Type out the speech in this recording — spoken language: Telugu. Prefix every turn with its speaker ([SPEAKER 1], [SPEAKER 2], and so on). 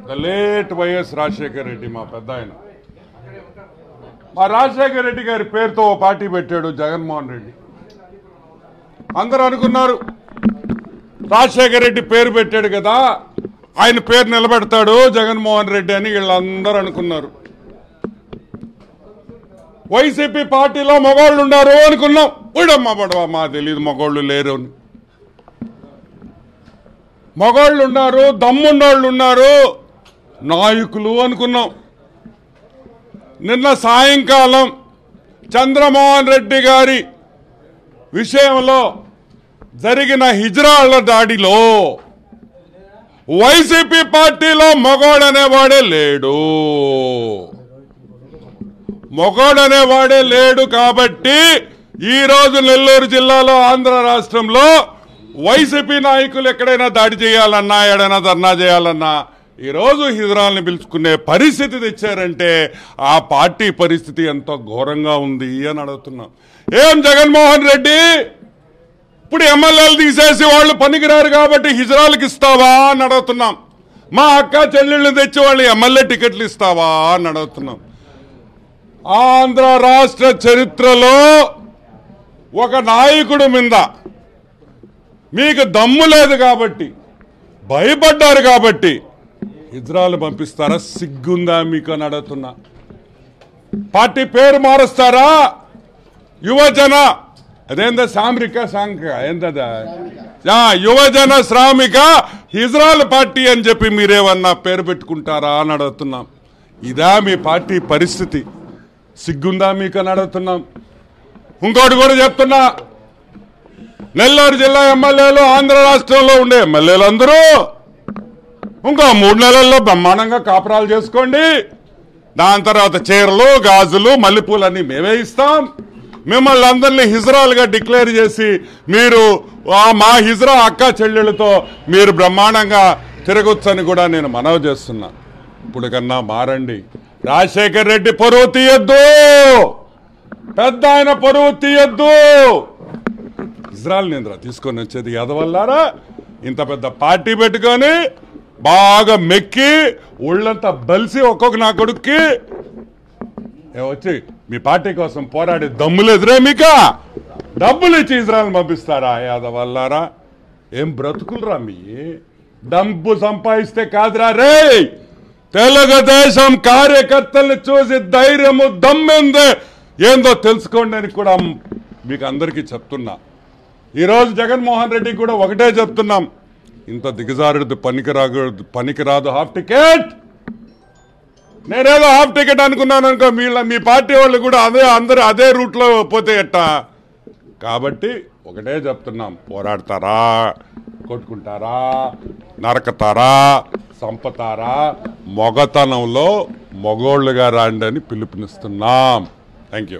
[SPEAKER 1] The late YS Rajasekhara Reddy మా పెద్ద ఆయన. మా రాజశేఖర రెడ్డి గారి పేరుతో ఓ పార్టీ పెట్టాడు జగన్మోహన్ రెడ్డి. అందరూ అనుకున్నారు రాజశేఖర రెడ్డి పేరు పెట్టాడు కదా, ఆయన పేరు నిలబెడతాడు జగన్మోహన్ రెడ్డి అని వీళ్ళందరూ అనుకున్నారు. వైసీపీ పార్టీలో మగవాళ్ళు ఉన్నారు అనుకున్నాం. ఉడమ్మ పడవ మా తెలియదు మగవాళ్ళు లేరు అని. మగవాళ్ళు ఉన్నారు, దమ్మున్నోళ్ళు ఉన్నారు, నాయకులు అనుకున్నాం. నిన్న సాయంకాలం చంద్రమోహన్ రెడ్డి గారి విషయంలో జరిగిన హిజ్రాళ్ల దాడిలో వైసీపీ పార్టీలో మగోడనేవాడే లేడు. మగోడనేవాడే లేడు కాబట్టి ఈరోజు నెల్లూరు జిల్లాలో ఆంధ్ర రాష్ట్రంలో వైసీపీ నాయకులు ఎక్కడైనా దాడి చేయాలన్నా, ఎక్కడైనా ధర్నా చేయాలన్నా ఈరోజు హిజ్రాల్ని పిలుచుకునే పరిస్థితి తెచ్చారంటే ఆ పార్టీ పరిస్థితి ఎంతో ఘోరంగా ఉంది అని అడుగుతున్నాం. ఏం జగన్మోహన్ రెడ్డి ఇప్పుడు ఎమ్మెల్యేలు తీసేసి వాళ్ళు పనికిరారు కాబట్టి హిజ్రాలకు ఇస్తావా అని అడుగుతున్నాం. మా అక్క చెల్లెళ్ళని తెచ్చి వాళ్ళు ఎమ్మెల్యే టికెట్లు ఇస్తావా అని అడుగుతున్నాం. ఆంధ్ర రాష్ట్ర చరిత్రలో ఒక నాయకుడి మీద మీకు దమ్ము లేదు కాబట్టి, భయపడ్డారు కాబట్టి హిజ్రాలు పంపిస్తారా? సిగ్గుందా మీకు అని అడుగుతున్నా. పార్టీ పేరు మారుస్తారా? యువజన అదేందా సామ్రిక సాంక ఏందా యువజన శ్రామిక హిజ్రాల్ పార్టీ అని చెప్పి మీరేమన్నా పేరు పెట్టుకుంటారా అని అడుగుతున్నాం. ఇదా మీ పార్టీ పరిస్థితి? సిగ్గుందా మీకు అని అడుగుతున్నాం. ఇంకోటి కూడా చెప్తున్నా, నెల్లూరు జిల్లా ఎమ్మెల్యేలు ఆంధ్ర రాష్ట్రంలో ఉండే ఎమ్మెల్యేలు అందరూ ఇంకో 3 నెలల్లో బ్రహ్మాండంగా కాపురాలు చేసుకోండి. దాని తర్వాత చీరలు, గాజులు, మల్లెపూలన్నీ మేమే ఇస్తాం. మిమ్మల్ని అందరినీ హిజ్రాలుగా డిక్లేర్ చేసి మీరు మా హిజ్రా అక్క చెల్లెళ్ళతో మీరు బ్రహ్మాండంగా తిరగొచ్చని కూడా నేను మనవి చేస్తున్నా. ఇప్పుడు కన్నా మారండి. రాజశేఖర రెడ్డి పరువు తీయొద్దు, పెద్ద ఆయన పరువు తీయొద్దు. ఇజ్రాయల్ నింద్ర తీసుకొని వచ్చేది ఎదవల్లారా? ఇంత పెద్ద పార్టీ పెట్టుకొని బాగా మెక్కి ఒళ్ళంతా బలిసి ఒక్కొక్క నా కొడుక్కి వచ్చి మీ పార్టీ కోసం పోరాడి దమ్ములు ఎదురే మీకా? డబ్బులు ఇచ్చి ఇజ్రాయల్ పంపిస్తారా యాదవల్లారా? ఏం బ్రతుకులరా మీ? డబ్బు సంపాదిస్తే కాదురా రే. తెలుగుదేశం కార్యకర్తల్ని చూసి ధైర్యము దమ్మెందే ఏందో తెలుసుకోండి అని కూడా మీకు అందరికీ చెప్తున్నా. ఈరోజు జగన్మోహన్ రెడ్డి కూడా ఒకటే చెప్తున్నాం, ఇంత దిగజారుడు పనికిరాదు హాఫ్ టికెట్. నేనేదో హాఫ్ టికెట్ అనుకున్నాను అనుకో, మీ పార్టీ వాళ్ళు కూడా అందరూ అదే రూట్లో పోతే ఎట్టా? కాబట్టి ఒకటే చెప్తున్నాం, పోరాడతారా, కొట్టుకుంటారా, నరకతారా, సంపతారా, మొగతనంలో మగోళ్ళుగా రాండి అని పిలుపునిస్తున్నాం. Thank you.